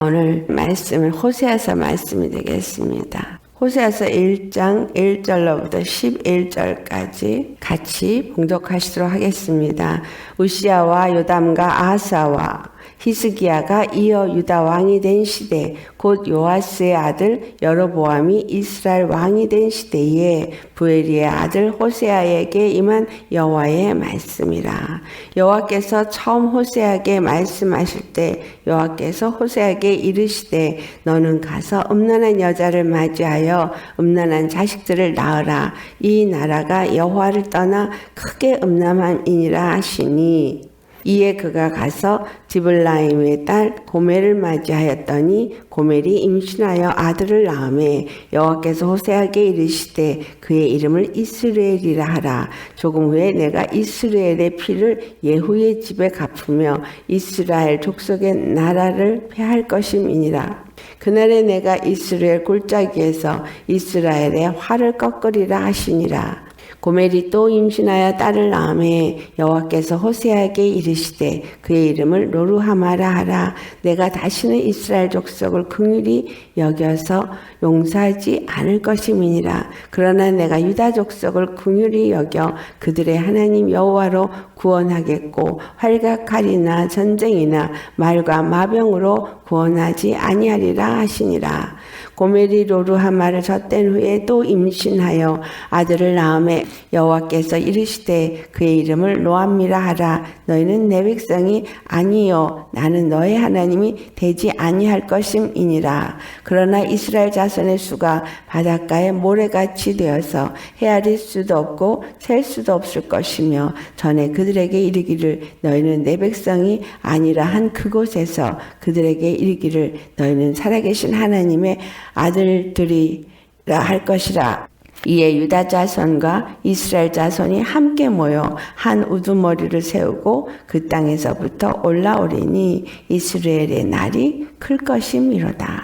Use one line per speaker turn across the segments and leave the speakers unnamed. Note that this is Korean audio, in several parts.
오늘 말씀은 호세아서 말씀이 되겠습니다. 호세아서 1장 1절로부터 11절까지 같이 봉독하시도록 하겠습니다. 우시야와 요담과 아하스와 히스기야가 이어 유다 왕이 된 시대, 곧 요아스의 아들 여로보암이 이스라엘 왕이 된 시대에 부엘리의 아들 호세아에게 임한 여호와의 말씀이라. 여호와께서 처음 호세아에게 말씀하실 때 여호와께서 호세아에게 이르시되 너는 가서 음란한 여자를 맞이하여 음란한 자식들을 낳으라. 이 나라가 여호와를 떠나 크게 음란함이니라 하시니 이에 그가 가서 디블라임의 딸 고멜을 맞이하였더니 고멜이 임신하여 아들을 낳으매 여호와께서 호세아에게 이르시되 그의 이름을 이스라엘이라 하라. 조금 후에 내가 이스라엘의 피를 예후의 집에 갚으며 이스라엘 족속의 나라를 패할 것임이니라. 그날에 내가 이스라엘 골짜기에서 이스라엘의 활을 꺾으리라 하시니라. 고멜이 또 임신하여 딸을 낳으매 여호와께서 호세아에게 이르시되 그의 이름을 로루하마라 하라. 내가 다시는 이스라엘 족속을 긍휼히 여겨서 용서하지 않을 것임이니라. 그러나 내가 유다 족속을 긍휼히 여겨 그들의 하나님 여호와로 구원하겠고 활각칼이나 전쟁이나 말과 마병으로 구원하지 아니하리라 하시니라. 고멜이 로루하마를 젖댄 후에 또 임신하여 아들을 낳으매 여호와께서 이르시되 그의 이름을 로암미라 하라. 너희는 내 백성이 아니요 나는 너의 하나님이 되지 아니할 것임이니라. 그러나 이스라엘 자손의 수가 바닷가에 모래같이 되어서 헤아릴 수도 없고 셀 수도 없을 것이며 전에 그들에게 이르기를 너희는 내 백성이 아니라 한 그곳에서 그들에게 이르기를 너희는 살아계신 하나님의 아들들이라 할 것이라. 이에 유다 자손과 이스라엘 자손이 함께 모여 한 우두머리를 세우고 그 땅에서부터 올라오리니 이스라엘의 날이 클 것임이로다.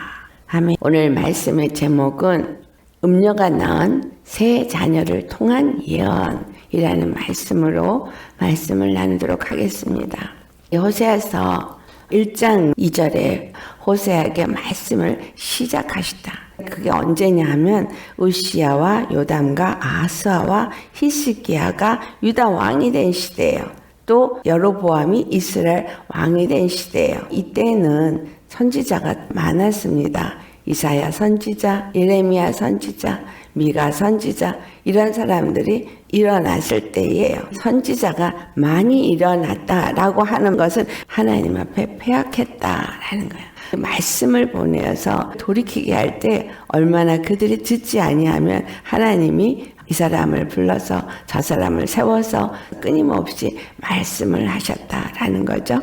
아멘. 오늘 말씀의 제목은 음녀가 낳은 세 자녀를 통한 예언이라는 말씀으로 말씀을 나누도록 하겠습니다. 호세아서 1장 2절에 호세아에게 말씀을 시작하시다. 그게 언제냐 하면 우시야와 요담과 아하스와 히스기야가 유다 왕이 된 시대예요. 또 여로보암이 이스라엘 왕이 된 시대예요. 이때는 선지자가 많았습니다. 이사야 선지자, 예레미야 선지자, 미가 선지자 이런 사람들이 일어났을 때예요. 선지자가 많이 일어났다라고 하는 것은 하나님 앞에 패역했다라는 거예요. 말씀을 보내어서 돌이키게 할 때 얼마나 그들이 듣지 아니하면 하나님이 이 사람을 불러서 저 사람을 세워서 끊임없이 말씀을 하셨다라는 거죠.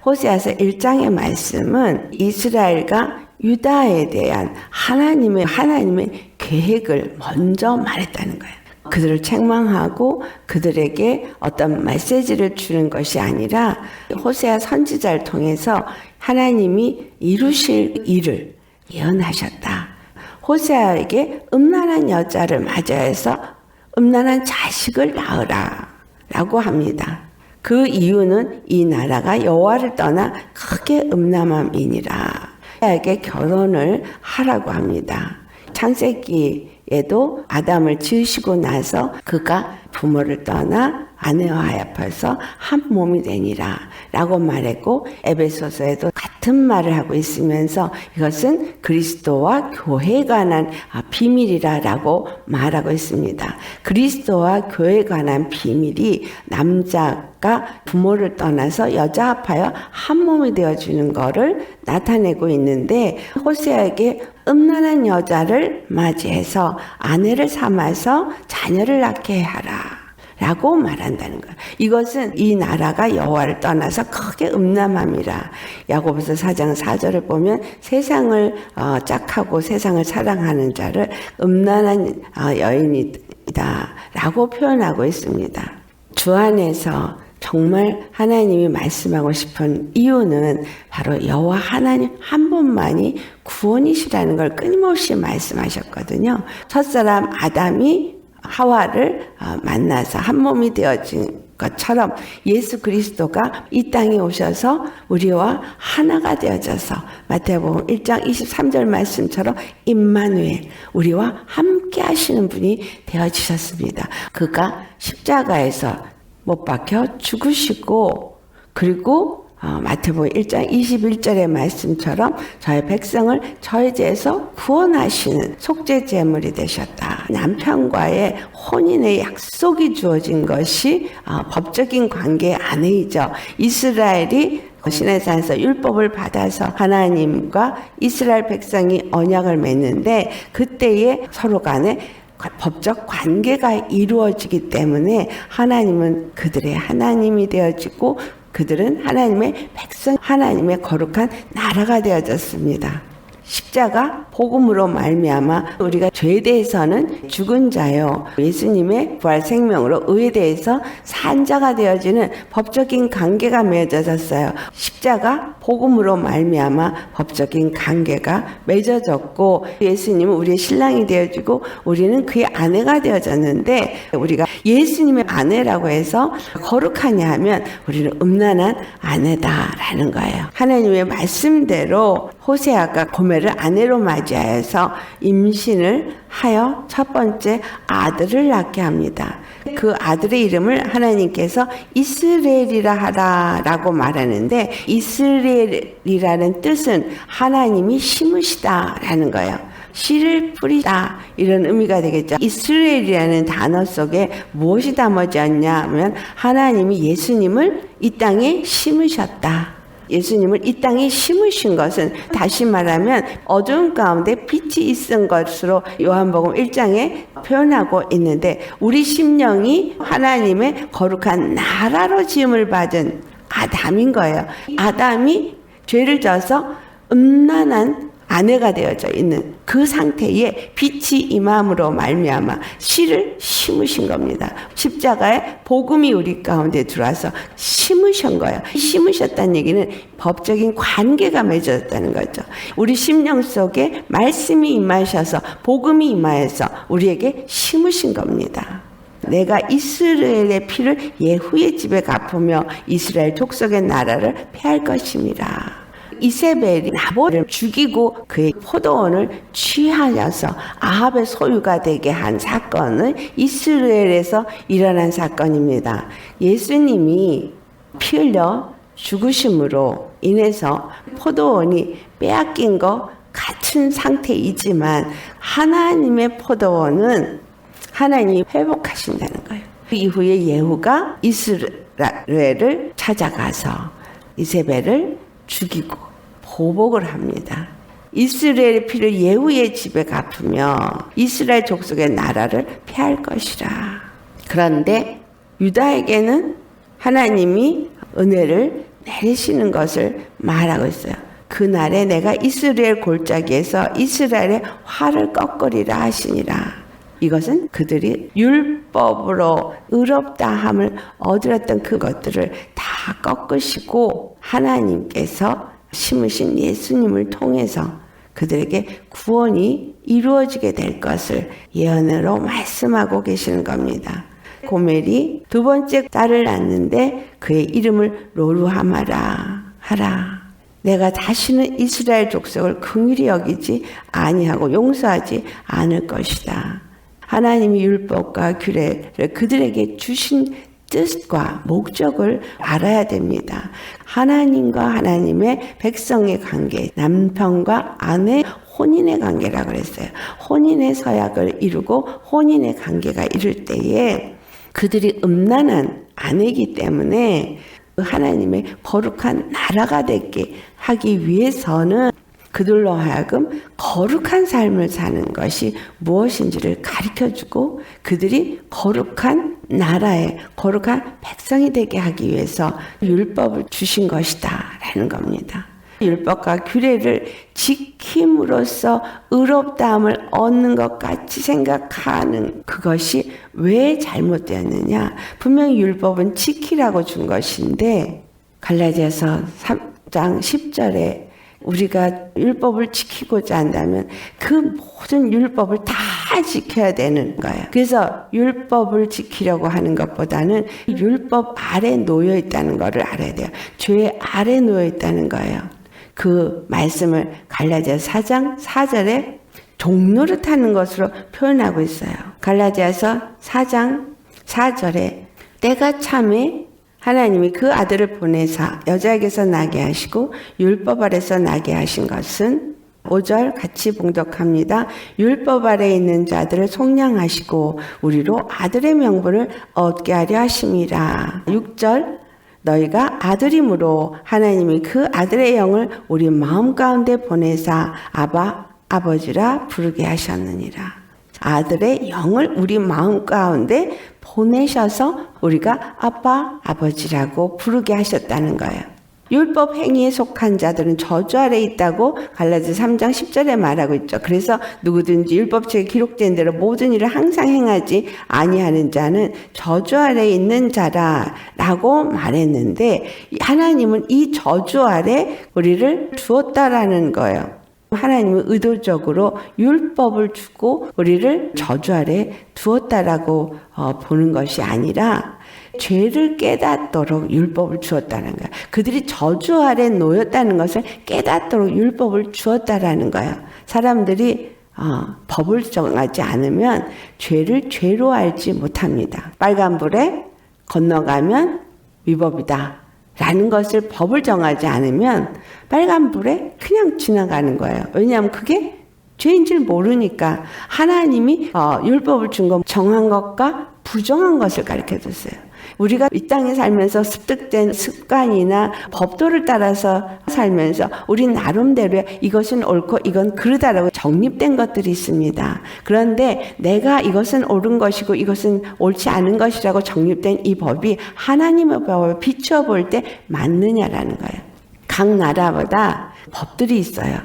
호세아서 1장의 말씀은 이스라엘과 유다에 대한 하나님의 계획을 먼저 말했다는 거예요. 그들을 책망하고 그들에게 어떤 메시지를 주는 것이 아니라 호세아 선지자를 통해서 하나님이 이루실 일을 예언하셨다. 호세아에게 음란한 여자를 맞이해서 음란한 자식을 낳으라 라고 합니다. 그 이유는 이 나라가 여호와를 떠나 크게 음란함이니라. 호세아에게 결혼을 하라고 합니다. 창세기에도 아담을 지으시고 나서 그가 부모를 떠나 아내와 합해서 한 몸이 되니라 라고 말했고 에베소서에도 같은 말을 하고 있으면서 이것은 그리스도와 교회에 관한 비밀이라 라고 말하고 있습니다. 그리스도와 교회에 관한 비밀이 남자가 부모를 떠나서 여자 합하여 한 몸이 되어주는 것을 나타내고 있는데 호세아에게 음란한 여자를 맞이해서 아내를 삼아서 자녀를 낳게 하라 라고 말한다는 거예요. 이것은 이 나라가 여호와를 떠나서 크게 음란함이라. 야고보서 4장 4절을 보면 세상을 짝하고 세상을 사랑하는 자를 음란한 여인이다 라고 표현하고 있습니다. 주 안에서 정말 하나님이 말씀하고 싶은 이유는 바로 여호와 하나님 한 분만이 구원이시라는 걸 끊임없이 말씀하셨거든요. 첫사람 아담이 하와를 만나서 한 몸이 되어진 것처럼 예수 그리스도가 이 땅에 오셔서 우리와 하나가 되어져서 마태복음 1장 23절 말씀처럼 임마누엘, 우리와 함께 하시는 분이 되어지셨습니다. 그가 십자가에서 못 박혀 죽으시고, 그리고 마태복음 1장 21절의 말씀처럼 저의 백성을 저의 죄에서 구원하시는 속죄 제물이 되셨다. 남편과의 혼인의 약속이 주어진 것이 법적인 관계 안에이죠. 이스라엘이 시내산에서 율법을 받아서 하나님과 이스라엘 백성이 언약을 맺는데, 그때에 서로 간에 법적 관계가 이루어지기 때문에 하나님은 그들의 하나님이 되어지고 그들은 하나님의 백성, 하나님의 거룩한 나라가 되어졌습니다. 십자가 복음으로 말미암아 우리가 죄에 대해서는 죽은 자요, 예수님의 부활 생명으로 의에 대해서 산 자가 되어지는 법적인 관계가 맺어졌어요. 십자가 복음으로 말미암아 법적인 관계가 맺어졌고, 예수님은 우리의 신랑이 되어지고 우리는 그의 아내가 되어졌는데, 우리가 예수님의 아내라고 해서 거룩하냐 하면 우리는 음란한 아내다라는 거예요. 하나님의 말씀대로 호세아가 고멜을 아내로 맞이하여서 임신을 하여 첫 번째 아들을 낳게 합니다. 그 아들의 이름을 하나님께서 이스라엘이라 하라라고 말하는데, 이스라엘이라는 뜻은 하나님이 심으시다라는 거예요. 씨를 뿌리다, 이런 의미가 되겠죠. 이스라엘이라는 단어 속에 무엇이 담아졌냐 하면 하나님이 예수님을 이 땅에 심으셨다. 예수님을 이 땅에 심으신 것은 다시 말하면 어두운 가운데 빛이 있은 것으로 요한복음 1장에 표현하고 있는데, 우리 심령이 하나님의 거룩한 나라로 지음을 받은 아담인 거예요. 아담이 죄를 져서 음란한 아내가 되어져 있는 그 상태에 빛이 임함으로 말미암아 씨를 심으신 겁니다. 십자가에 복음이 우리 가운데 들어와서 심으신 거예요. 심으셨다는 얘기는 법적인 관계가 맺어졌다는 거죠. 우리 심령 속에 말씀이 임하셔서 복음이 임하여서 우리에게 심으신 겁니다. 내가 이스라엘의 피를 예후의 집에 갚으며 이스라엘 족속의 나라를 폐할 것입니다. 이세벨이 나봇을 죽이고 그의 포도원을 취하여서 아합의 소유가 되게 한 사건은 이스라엘에서 일어난 사건입니다. 예수님이 피 흘려 죽으심으로 인해서 포도원이 빼앗긴 것 같은 상태이지만, 하나님의 포도원은 하나님이 회복하신다는 거예요. 그 이후에 예후가 이스라엘을 찾아가서 이세벨을 죽이고 보복을 합니다. 이스라엘의 피를 예후의 집에 갚으며 이스라엘 족속의 나라를 폐할 것이라. 그런데 유다에게는 하나님이 은혜를 내리시는 것을 말하고 있어요. 그날에 내가 이스라엘 골짜기에서 이스라엘의 활을 꺾으리라 하시니라. 이것은 그들이 율법으로 의롭다함을 얻으렸던 그것들을 다 꺾으시고 하나님께서 심으신 예수님을 통해서 그들에게 구원이 이루어지게 될 것을 예언으로 말씀하고 계시는 겁니다. 고멜이 두 번째 딸을 낳는데 그의 이름을 로루하마라 하라. 내가 다시는 이스라엘 족속을 긍휼히 여기지 아니하고 용서하지 않을 것이다. 하나님이 율법과 규례를 그들에게 주신 뜻과 목적을 알아야 됩니다. 하나님과 하나님의 백성의 관계, 남편과 아내 혼인의 관계라고 그랬어요. 혼인의 서약을 이루고 혼인의 관계가 이룰 때에 그들이 음란한 아내이기 때문에 하나님의 거룩한 나라가 되게 하기 위해서는 그들로 하여금 거룩한 삶을 사는 것이 무엇인지를 가르쳐주고 그들이 거룩한 나라의 거룩한 백성이 되게 하기 위해서 율법을 주신 것이다 라는 겁니다. 율법과 규례를 지킴으로써 의롭다함을 얻는 것 같이 생각하는 그것이 왜 잘못되었느냐. 분명히 율법은 지키라고 준 것인데 갈라디아서 3장 10절에 우리가 율법을 지키고자 한다면 그 모든 율법을 다 다 지켜야 되는 거예요. 그래서 율법을 지키려고 하는 것보다는 율법 아래 놓여 있다는 것을 알아야 돼요. 죄 아래 놓여 있다는 거예요. 그 말씀을 갈라디아서 4장 4절에 종노릇하는 것으로 표현하고 있어요. 갈라디아서 4장 4절에 때가 참에 하나님이 그 아들을 보내사 여자에게서 나게 하시고 율법 아래서 나게 하신 것은 5절 같이 봉독합니다. 율법 아래에 있는 자들을 속량하시고 우리로 아들의 명분을 얻게 하려 하심이라. 6절 너희가 아들이므로 하나님이 그 아들의 영을 우리 마음 가운데 보내사 아바 아버지라 부르게 하셨느니라. 아들의 영을 우리 마음 가운데 보내셔서 우리가 아빠 아버지라고 부르게 하셨다는 거예요. 율법 행위에 속한 자들은 저주 아래에 있다고 갈라디아서 3장 10절에 말하고 있죠. 그래서 누구든지 율법책에 기록된 대로 모든 일을 항상 행하지 아니하는 자는 저주 아래에 있는 자라라고 말했는데 하나님은 이 저주 아래 우리를 두었다라는 거예요. 하나님은 의도적으로 율법을 주고 우리를 저주 아래 두었다라고 보는 것이 아니라 죄를 깨닫도록 율법을 주었다는 거예요. 그들이 저주 아래 놓였다는 것을 깨닫도록 율법을 주었다라는 거예요. 사람들이 법을 정하지 않으면 죄를 죄로 알지 못합니다. 빨간불에 건너가면 위법이다 라는 것을 법을 정하지 않으면 빨간불에 그냥 지나가는 거예요. 왜냐하면 그게 죄인 줄 모르니까. 하나님이 율법을 준 건 정한 것과 부정한 것을 가르쳐줬어요. 우리가 이 땅에 살면서 습득된 습관이나 법도를 따라서 살면서 우리 나름대로 이것은 옳고 이건 그르다라고 정립된 것들이 있습니다. 그런데 내가 이것은 옳은 것이고 이것은 옳지 않은 것이라고 정립된 이 법이 하나님의 법을 비추어 볼 때 맞느냐라는 거예요. 각 나라마다 법들이 있어요.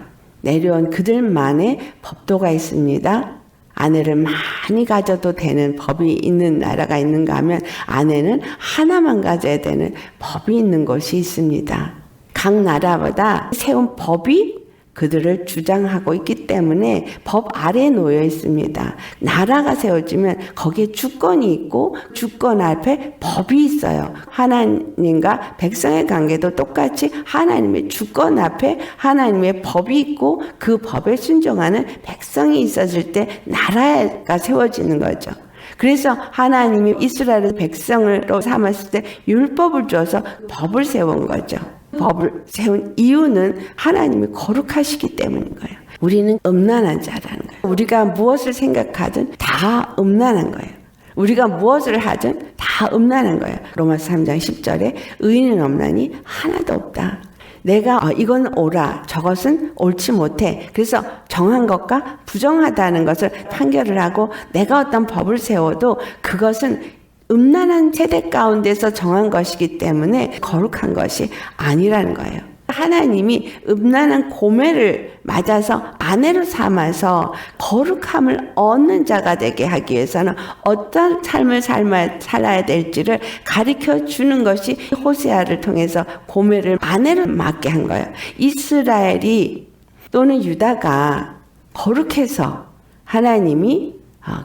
내려온 그들만의 법도가 있습니다. 아내를 많이 가져도 되는 법이 있는 나라가 있는가 하면 아내는 하나만 가져야 되는 법이 있는 곳이 있습니다. 각 나라마다 세운 법이 그들을 주장하고 있기 때문에 법 아래에 놓여 있습니다. 나라가 세워지면 거기에 주권이 있고 주권 앞에 법이 있어요. 하나님과 백성의 관계도 똑같이 하나님의 주권 앞에 하나님의 법이 있고 그 법에 순종하는 백성이 있어질 때 나라가 세워지는 거죠. 그래서 하나님이 이스라엘 백성으로 삼았을 때 율법을 주어서 법을 세운 거죠. 법을 세운 이유는 하나님이 거룩하시기 때문인 거예요. 우리는 음란한 자라는 거예요. 우리가 무엇을 생각하든 다 음란한 거예요. 우리가 무엇을 하든 다 음란한 거예요. 로마서 3장 10절에 의인은 음란이 하나도 없다. 내가 이건 옳아, 저것은 옳지 못해. 그래서 정한 것과 부정하다는 것을 판결을 하고 내가 어떤 법을 세워도 그것은 음란한 세대 가운데서 정한 것이기 때문에 거룩한 것이 아니라는 거예요. 하나님이 음란한 고멜을 맞아서 아내로 삼아서 거룩함을 얻는 자가 되게 하기 위해서는 어떤 삶을 살아야 될지를 가르쳐 주는 것이 호세아를 통해서 고멜을 아내로 맡게 한 거예요. 이스라엘이 또는 유다가 거룩해서 하나님이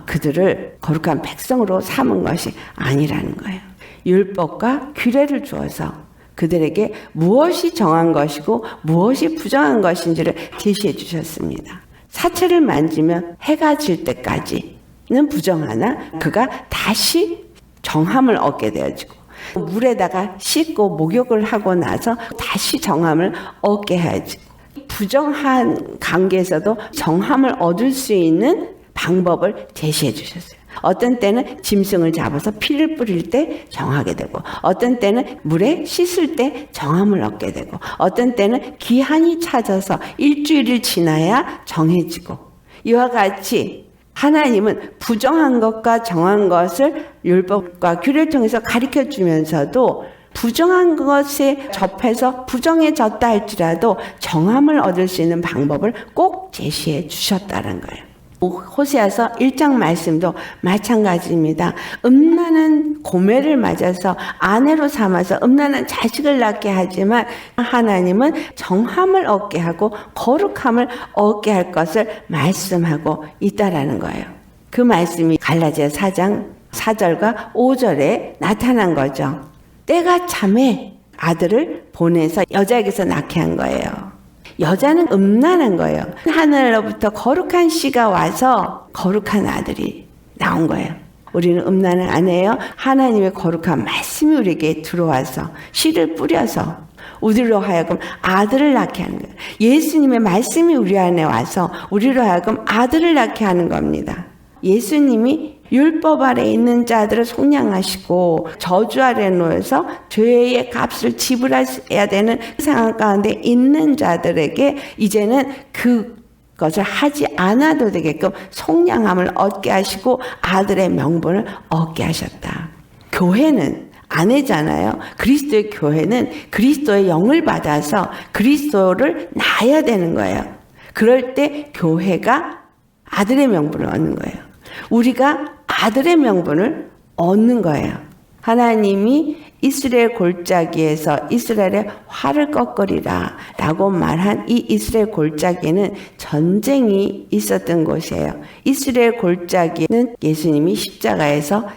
그들을 거룩한 백성으로 삼은 것이 아니라는 거예요. 율법과 규례를 주어서 그들에게 무엇이 정한 것이고 무엇이 부정한 것인지를 제시해 주셨습니다. 사체를 만지면 해가 질 때까지는 부정하나 그가 다시 정함을 얻게 되어지고 물에다가 씻고 목욕을 하고 나서 다시 정함을 얻게 해야지고 부정한 관계에서도 정함을 얻을 수 있는 방법을 제시해 주셨어요. 어떤 때는 짐승을 잡아서 피를 뿌릴 때 정하게 되고 어떤 때는 물에 씻을 때 정함을 얻게 되고 어떤 때는 기한이 찾아서 일주일을 지나야 정해지고 이와 같이 하나님은 부정한 것과 정한 것을 율법과 규례를 통해서 가르쳐 주면서도 부정한 것에 접해서 부정해졌다 할지라도 정함을 얻을 수 있는 방법을 꼭 제시해 주셨다는 거예요. 호세아서 1장 말씀도 마찬가지입니다. 음란한 고멜을 맞아서 아내로 삼아서 음란한 자식을 낳게 하지만 하나님은 정함을 얻게 하고 거룩함을 얻게 할 것을 말씀하고 있다라는 거예요. 그 말씀이 갈라디아 4장 4절과 5절에 나타난 거죠. 때가 참에 아들을 보내서 여자에게서 낳게 한 거예요. 여자는 음란한 거예요. 하늘로부터 거룩한 씨가 와서 거룩한 아들이 나온 거예요. 우리는 음란을 안 해요. 하나님의 거룩한 말씀이 우리에게 들어와서 씨를 뿌려서 우리로 하여금 아들을 낳게 하는 거예요. 예수님의 말씀이 우리 안에 와서 우리로 하여금 아들을 낳게 하는 겁니다. 예수님이 율법 아래 있는 자들을 속량하시고 저주 아래 놓여서 죄의 값을 지불해야 되는 상황 가운데 있는 자들에게 이제는 그것을 하지 않아도 되게끔 속량함을 얻게 하시고 아들의 명분을 얻게 하셨다. 교회는 아내잖아요. 그리스도의 교회는 그리스도의 영을 받아서 그리스도를 낳아야 되는 거예요. 그럴 때 교회가 아들의 명분을 얻는 거예요. 우리가 아들의 명분을 얻는 거예요. 하나님이 이스라엘 골짜기에서 이스라엘의 활을 꺾으리라 라고 말한 이 이스라엘 골짜기는 전쟁이 있었던 곳이에요. 이스라엘 골짜기는 예수님이 십자가에서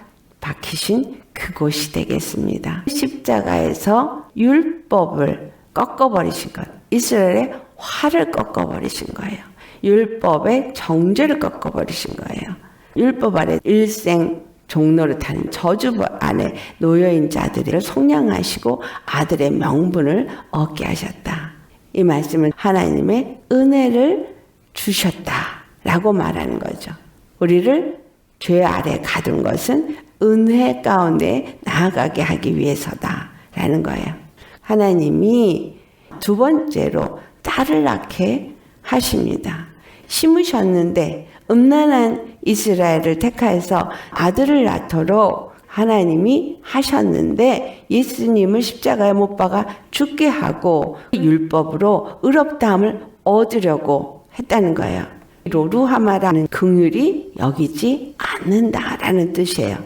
박히신 그곳이 되겠습니다. 십자가에서 율법을 꺾어버리신 것, 이스라엘의 활을 꺾어버리신 거예요. 율법의 정죄를 꺾어버리신 거예요. 율법 아래 일생 종노릇하는 저주 안에 놓여있는 자들을 속량하시고 아들의 명분을 얻게 하셨다. 이 말씀은 하나님의 은혜를 주셨다라고 말하는 거죠. 우리를 죄 아래 가둔 것은 은혜 가운데 나아가게 하기 위해서다라는 거예요. 하나님이 두 번째로 딸을 낳게 하십니다. 심으셨는데 음란한 이스라엘을 택하여서 아들을 낳도록 하나님이 하셨는데 예수님을 십자가에 못 박아 죽게 하고 율법으로 의롭다함을 얻으려고 했다는 거예요. 로루하마라는 긍휼히 여기지 않는다라는 뜻이에요.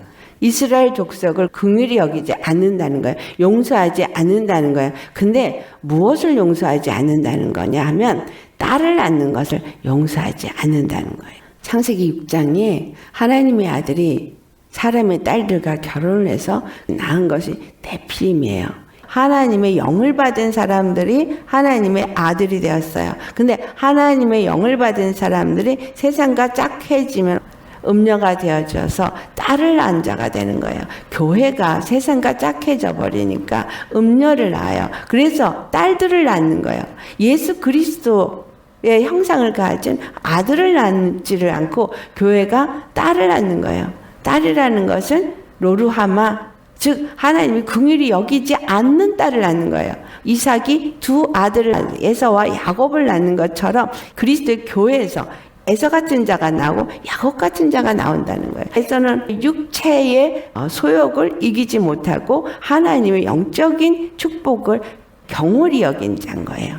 이스라엘 족속을 긍휼히 여기지 않는다는 거예요. 용서하지 않는다는 거예요. 근데 무엇을 용서하지 않는다는 거냐 하면 딸을 낳는 것을 용서하지 않는다는 거예요. 창세기 6장에 하나님의 아들이 사람의 딸들과 결혼을 해서 낳은 것이 네피림이에요. 하나님의 영을 받은 사람들이 하나님의 아들이 되었어요. 근데 하나님의 영을 받은 사람들이 세상과 짝해지면 음녀가 되어져서 딸을 낳은 자가 되는 거예요. 교회가 세상과 짝해져 버리니까 음녀를 낳아요. 그래서 딸들을 낳는 거예요. 예수 그리스도의 형상을 가진 아들을 낳지를 않고 교회가 딸을 낳는 거예요. 딸이라는 것은 로루하마, 즉 하나님이 긍휼히 여기지 않는 딸을 낳는 거예요. 이삭이 두 아들을 에서와 야곱을 낳는 것처럼 그리스도의 교회에서 에서 같은 자가 나오고 야곱 같은 자가 나온다는 거예요. 에서는 육체의 소욕을 이기지 못하고 하나님의 영적인 축복을 경홀히 여긴 자인 거예요.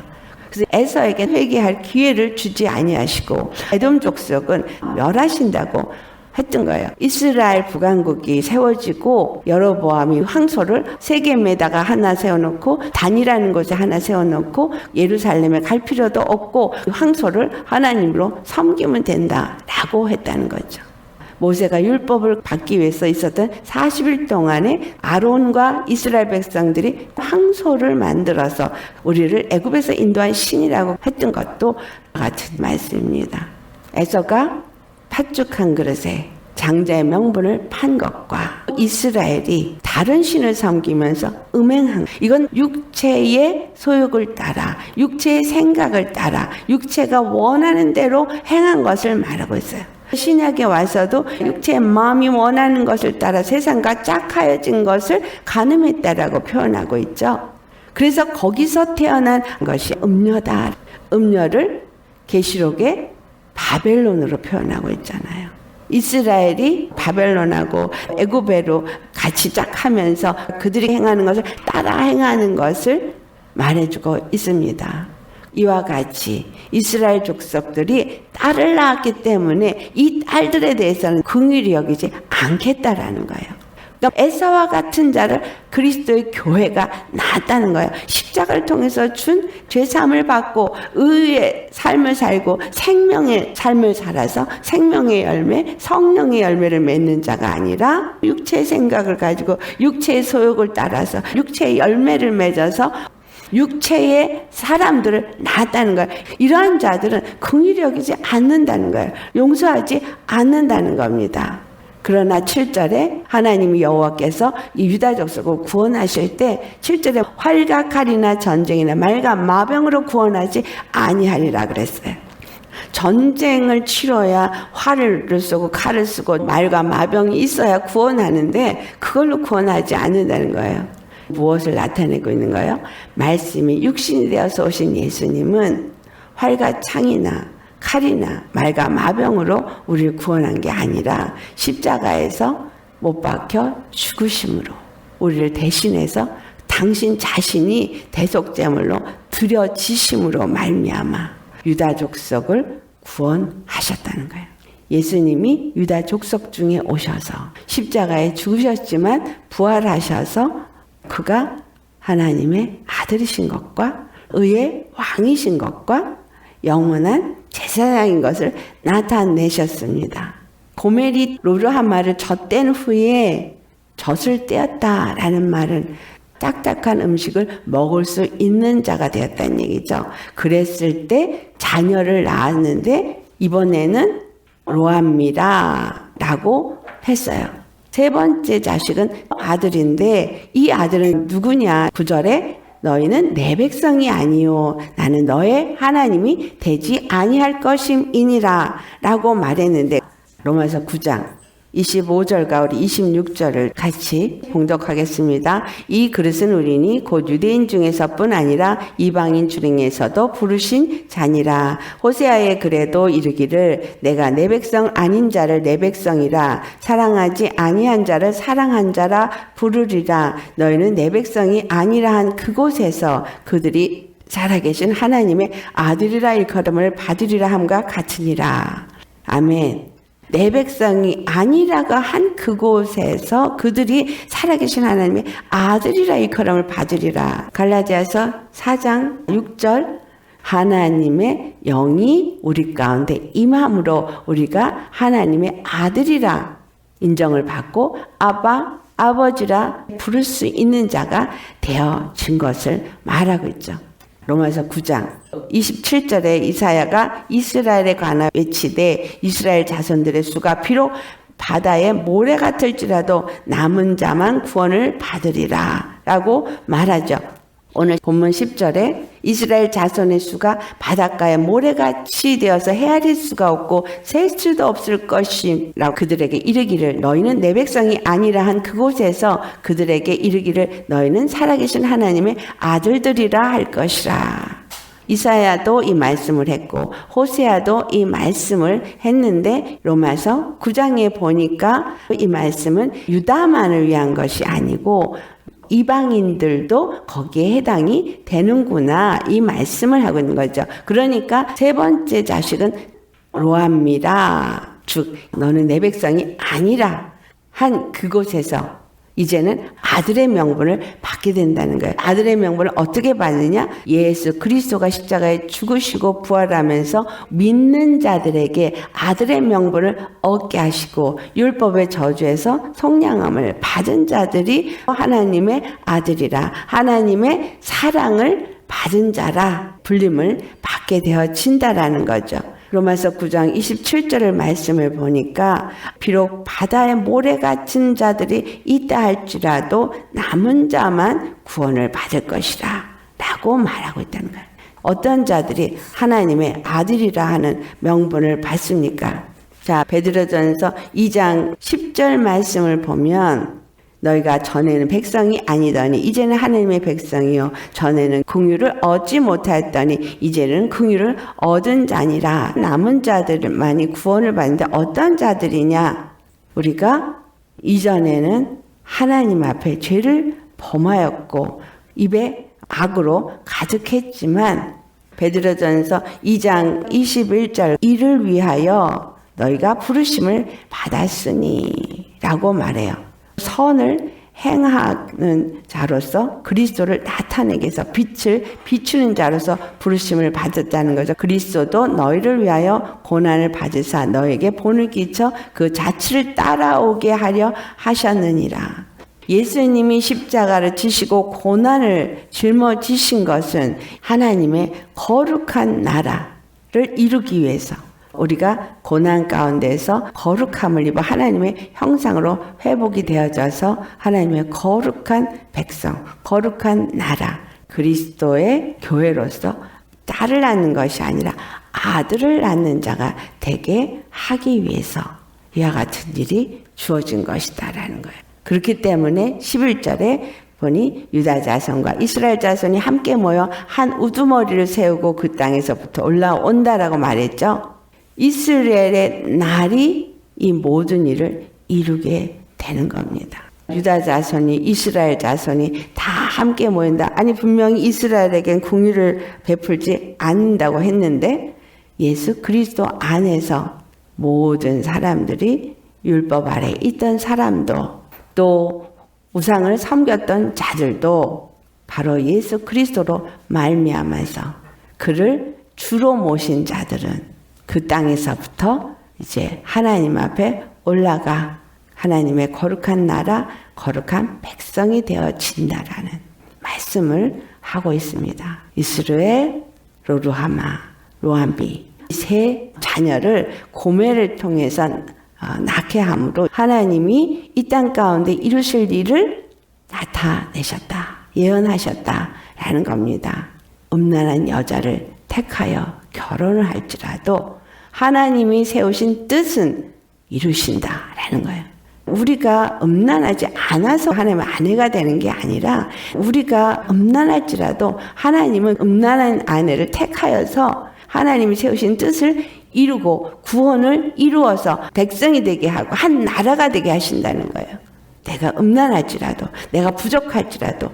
그래서 에서에게 회개할 기회를 주지 아니하시고 에돔 족속은 멸하신다고 했던 거예요. 이스라엘 북왕국이 세워지고 여로보암이 황소를 세겜에다가 하나 세워놓고 단이라는 곳에 하나 세워놓고 예루살렘에 갈 필요도 없고 황소를 하나님으로 섬기면 된다라고 했다는 거죠. 모세가 율법을 받기 위해서 있었던 40일 동안에 아론과 이스라엘 백성들이 황소를 만들어서 우리를 애굽에서 인도한 신이라고 했던 것도 같은 말씀입니다. 에서가 팥죽 한 그릇에 장자의 명분을 판 것과 이스라엘이 다른 신을 섬기면서 음행한, 이건 육체의 소욕을 따라 육체의 생각을 따라 육체가 원하는 대로 행한 것을 말하고 있어요. 신약에 와서도 육체의 마음이 원하는 것을 따라 세상과 짝하여진 것을 간음했다라고 표현하고 있죠. 그래서 거기서 태어난 것이 음녀다. 음녀를 계시록에 바벨론으로 표현하고 있잖아요. 이스라엘이 바벨론하고 애굽으로 같이 짝하면서 그들이 행하는 것을 따라 행하는 것을 말해주고 있습니다. 이와 같이 이스라엘 족속들이 딸을 낳았기 때문에 이 딸들에 대해서는 긍휼히 여기지 않겠다라는 거예요. 그러니까 에사와 같은 자를 그리스도의 교회가 낳았다는 거예요. 십자가를 통해서 준 죄사함을 받고 의의 삶을 살고 생명의 삶을 살아서 생명의 열매, 성령의 열매를 맺는 자가 아니라 육체의 생각을 가지고 육체의 소욕을 따라서 육체의 열매를 맺어서 육체의 사람들을 낳았다는 거예요. 이러한 자들은 긍휼히 여기지 않는다는 거예요. 용서하지 않는다는 겁니다. 그러나 7절에 하나님이 여호와께서 이 유다 족속을 구원하실 때 7절에 활과 칼이나 전쟁이나 말과 마병으로 구원하지 아니하리라 그랬어요. 전쟁을 치러야 활을 쏘고 칼을 쓰고 말과 마병이 있어야 구원하는데 그걸로 구원하지 않는다는 거예요. 무엇을 나타내고 있는 거예요? 말씀이 육신이 되어서 오신 예수님은 활과 창이나 칼이나 말과 마병으로 우리를 구원한 게 아니라 십자가에서 못 박혀 죽으심으로 우리를 대신해서 당신 자신이 대속제물로 드려지심으로 말미암아 유다 족속을 구원하셨다는 거예요. 예수님이 유다 족속 중에 오셔서 십자가에 죽으셨지만 부활하셔서 그가 하나님의 아들이신 것과 의의 왕이신 것과 영원한 제사장인 것을 나타내셨습니다. 고멜이 로르하마를 젖댄 후에 젖을 떼었다라는 말은 딱딱한 음식을 먹을 수 있는 자가 되었다는 얘기죠. 그랬을 때 자녀를 낳았는데 이번에는 로암미라라고 했어요. 세 번째 자식은 아들인데 이 아들은 누구냐? 9절에 너희는 내 백성이 아니요 나는 너의 하나님이 되지 아니할 것임이니라 라고 말했는데 로마서 9장 25절과 우리 26절을 같이 봉독하겠습니다. 이 그릇은 우리니 곧 유대인 중에서뿐 아니라 이방인 중에서도 부르신 자니라. 호세아의 글에도 이르기를 내가 내 백성 아닌 자를 내 백성이라 사랑하지 아니한 자를 사랑한 자라 부르리라. 너희는 내 백성이 아니라 한 그곳에서 그들이 살아계신 하나님의 아들이라 일컬음을 받으리라 함과 같으니라. 아멘. 내 백성이 아니라가 한 그곳에서 그들이 살아계신 하나님의 아들이라 일컬음을 받으리라. 갈라디아서 4장 6절 하나님의 영이 우리 가운데 임함으로 우리가 하나님의 아들이라 인정을 받고 아바 아버지라 부를 수 있는 자가 되어진 것을 말하고 있죠. 로마서 9장 27절에 이사야가 이스라엘에 관하여 외치되 이스라엘 자손들의 수가 비록 바다의 모래 같을지라도 남은 자만 구원을 받으리라 라고 말하죠. 오늘 본문 10절에 이스라엘 자손의 수가 바닷가에 모래같이 되어서 헤아릴 수가 없고 셀 수도 없을 것이라고 그들에게 이르기를 너희는 내 백성이 아니라 한 그곳에서 그들에게 이르기를 너희는 살아계신 하나님의 아들들이라 할 것이라. 이사야도 이 말씀을 했고 호세아도 이 말씀을 했는데 로마서 9장에 보니까 이 말씀은 유다만을 위한 것이 아니고 이방인들도 거기에 해당이 되는구나 이 말씀을 하고 있는 거죠. 그러니까 세 번째 자식은 로암미라 즉 너는 내 백성이 아니라 한 그곳에서 이제는 아들의 명분을 받게 된다는 거예요. 아들의 명분을 어떻게 받느냐? 예수 그리스도가 십자가에 죽으시고 부활하면서 믿는 자들에게 아들의 명분을 얻게 하시고 율법의 저주에서 속량함을 받은 자들이 하나님의 아들이라 하나님의 사랑을 받은 자라 불림을 받게 되어진다라는 거죠. 로마서 9장 27절의 말씀을 보니까 비록 바다에 모래 같은 자들이 있다 할지라도 남은 자만 구원을 받을 것이라 라고 말하고 있다는 거예요. 어떤 자들이 하나님의 아들이라 하는 명분을 받습니까? 자, 베드로전서 2장 10절 말씀을 보면 너희가 전에는 백성이 아니더니 이제는 하나님의 백성이요 전에는 긍휼을 얻지 못하였더니 이제는 긍휼을 얻은 자니라. 남은 자들만이 구원을 받는데 어떤 자들이냐? 우리가 이전에는 하나님 앞에 죄를 범하였고 입에 악으로 가득했지만 베드로전서 2장 21절 이를 위하여 너희가 부르심을 받았으니 라고 말해요. 선을 행하는 자로서 그리스도를 나타내기 위해서 빛을 비추는 자로서 부르심을 받았다는 거죠. 그리스도도 너희를 위하여 고난을 받으사 너에게 본을 끼쳐 그 자취를 따라오게 하려 하셨느니라. 예수님이 십자가를 지시고 고난을 짊어지신 것은 하나님의 거룩한 나라를 이루기 위해서, 우리가 고난 가운데서 거룩함을 입어 하나님의 형상으로 회복이 되어져서 하나님의 거룩한 백성, 거룩한 나라, 그리스도의 교회로서 딸을 낳는 것이 아니라 아들을 낳는 자가 되게 하기 위해서 이와 같은 일이 주어진 것이다라는 거예요. 그렇기 때문에 11절에 보니 유다 자손과 이스라엘 자손이 함께 모여 한 우두머리를 세우고 그 땅에서부터 올라온다라고 말했죠. 이스라엘의 날이 이 모든 일을 이루게 되는 겁니다. 유다 자손이, 이스라엘 자손이 다 함께 모인다. 아니, 분명히 이스라엘에겐 긍휼을 베풀지 않는다고 했는데 예수 그리스도 안에서 모든 사람들이 율법 아래 있던 사람도 또 우상을 섬겼던 자들도 바로 예수 그리스도로 말미암아서 그를 주로 모신 자들은 그 땅에서부터 이제 하나님 앞에 올라가 하나님의 거룩한 나라, 거룩한 백성이 되어진다라는 말씀을 하고 있습니다. 이스라엘, 로루하마, 로암비 세 자녀를 고멜을 통해서 낳게 함으로 하나님이 이 땅 가운데 이루실 일을 나타내셨다, 예언하셨다라는 겁니다. 음란한 여자를 택하여 결혼을 할지라도 하나님이 세우신 뜻은 이루신다라는 거예요. 우리가 음란하지 않아서 하나님의 아내가 되는 게 아니라 우리가 음란할지라도 하나님은 음란한 아내를 택하여서 하나님이 세우신 뜻을 이루고 구원을 이루어서 백성이 되게 하고 한 나라가 되게 하신다는 거예요. 내가 음란할지라도, 내가 부족할지라도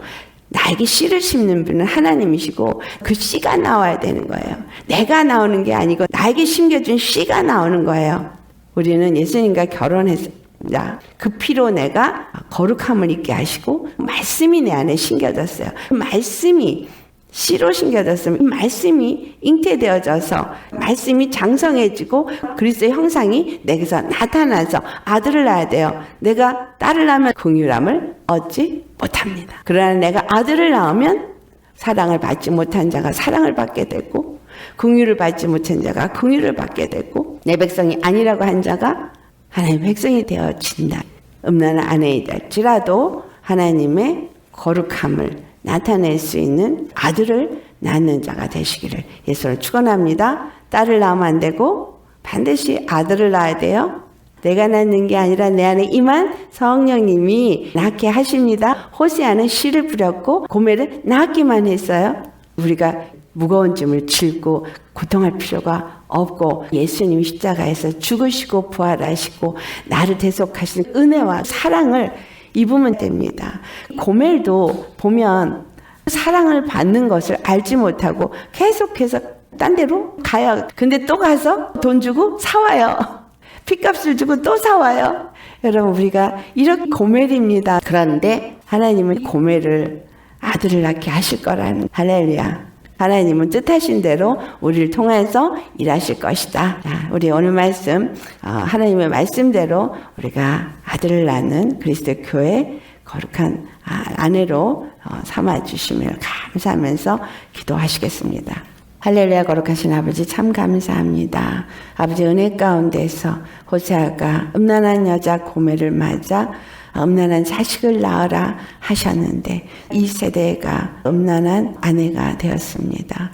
나에게 씨를 심는 분은 하나님이시고 그 씨가 나와야 되는 거예요. 내가 나오는 게 아니고 나에게 심겨준 씨가 나오는 거예요. 우리는 예수님과 결혼했습니다. 그 피로 내가 거룩함을 입게 하시고 말씀이 내 안에 심겨졌어요. 그 말씀이 씨로 심겨졌으면 이 말씀이 잉태되어져서 말씀이 장성해지고 그리스도의 형상이 내게서 나타나서 아들을 낳아야 돼요. 내가 딸을 낳으면 긍휼함을 얻지 못합니다. 그러나 내가 아들을 낳으면 사랑을 받지 못한 자가 사랑을 받게 되고 긍휼을 받지 못한 자가 긍휼을 받게 되고 내 백성이 아니라고 한 자가 하나님의 백성이 되어진다. 음란한 아내이랄지라도 하나님의 거룩함을 나타낼 수 있는 아들을 낳는 자가 되시기를 예수를 축원합니다. 딸을 낳으면 안 되고 반드시 아들을 낳아야 돼요. 내가 낳는 게 아니라 내 안에 임한 성령님이 낳게 하십니다. 호세아는 씨를 뿌렸고 고멜은 낳기만 했어요. 우리가 무거운 짐을 짊고 고통할 필요가 없고 예수님이 십자가에서 죽으시고 부활하시고 나를 대속하신 은혜와 사랑을 입으면 됩니다. 고멜도 보면 사랑을 받는 것을 알지 못하고 계속해서 딴 데로 가요. 근데 또 가서 돈 주고 사와요. 핏값을 주고 또 사와요. 여러분, 우리가 이렇게 고멜입니다. 그런데 하나님은 고멜을 아들을 낳게 하실 거라는, 할렐루야. 하나님은 뜻하신 대로 우리를 통해서 일하실 것이다. 자, 우리 오늘 말씀, 하나님의 말씀대로 우리가 아들을 낳는 그리스도의 교회 거룩한 아내로 삼아주심을 감사하면서 기도하시겠습니다. 할렐루야. 거룩하신 아버지 참 감사합니다. 아버지 은혜 가운데서 호세아가 음란한 여자 고멜을 맞아 음란한 자식을 낳으라 하셨는데 이 세대가 음란한 아내가 되었습니다.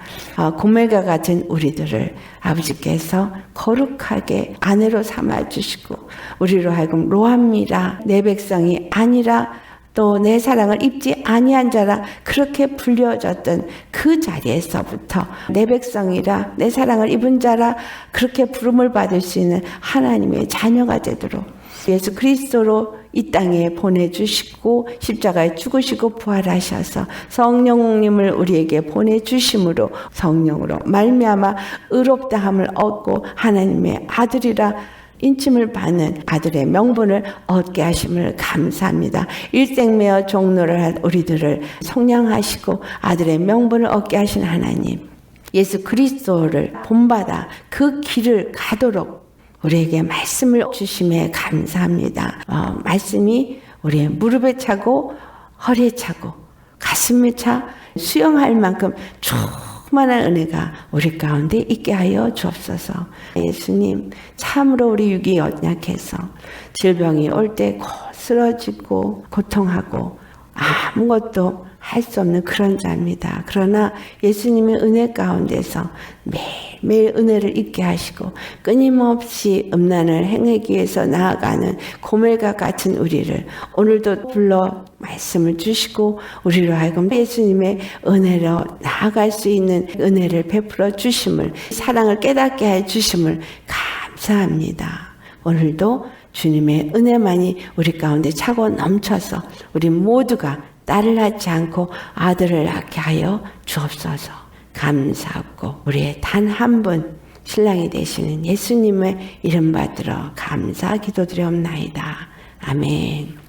고멜과 같은 우리들을 아버지께서 거룩하게 아내로 삼아주시고 우리로 하여금 로함이라 내 백성이 아니라 또 내 사랑을 입지 아니한 자라 그렇게 불려졌던 그 자리에서부터 내 백성이라 내 사랑을 입은 자라 그렇게 부름을 받을 수 있는 하나님의 자녀가 되도록 예수 그리스도로 이 땅에 보내주시고 십자가에 죽으시고 부활하셔서 성령님을 우리에게 보내주심으로 성령으로 말미암아 의롭다함을 얻고 하나님의 아들이라 인침을 받는 아들의 명분을 얻게 하심을 감사합니다. 일생매어 종로를 한 우리들을 성량하시고 아들의 명분을 얻게 하신 하나님, 예수 그리스도를 본받아 그 길을 가도록 우리에게 말씀을 주심에 감사합니다. 말씀이 우리의 무릎에 차고 허리에 차고 가슴에 차 수용할 만큼 충만한 은혜가 우리 가운데 있게 하여 주옵소서. 예수님, 참으로 우리 육이 연약해서 질병이 올 때 쓰러지고 고통하고 아무것도 할 수 없는 그런 자입니다. 그러나 예수님의 은혜 가운데서 매일매일 은혜를 잊게 하시고 끊임없이 음란을 행하기 위해서 나아가는 고멜과 같은 우리를 오늘도 불러 말씀을 주시고 우리로 하여금 예수님의 은혜로 나아갈 수 있는 은혜를 베풀어 주심을, 사랑을 깨닫게 해 주심을 감사합니다. 오늘도 주님의 은혜만이 우리 가운데 차고 넘쳐서 우리 모두가 딸을 낳지 않고 아들을 낳게 하여 주옵소서. 감사하고 우리의 단 한 분 신랑이 되시는 예수님의 이름 받들어 감사 기도드리옵나이다. 아멘.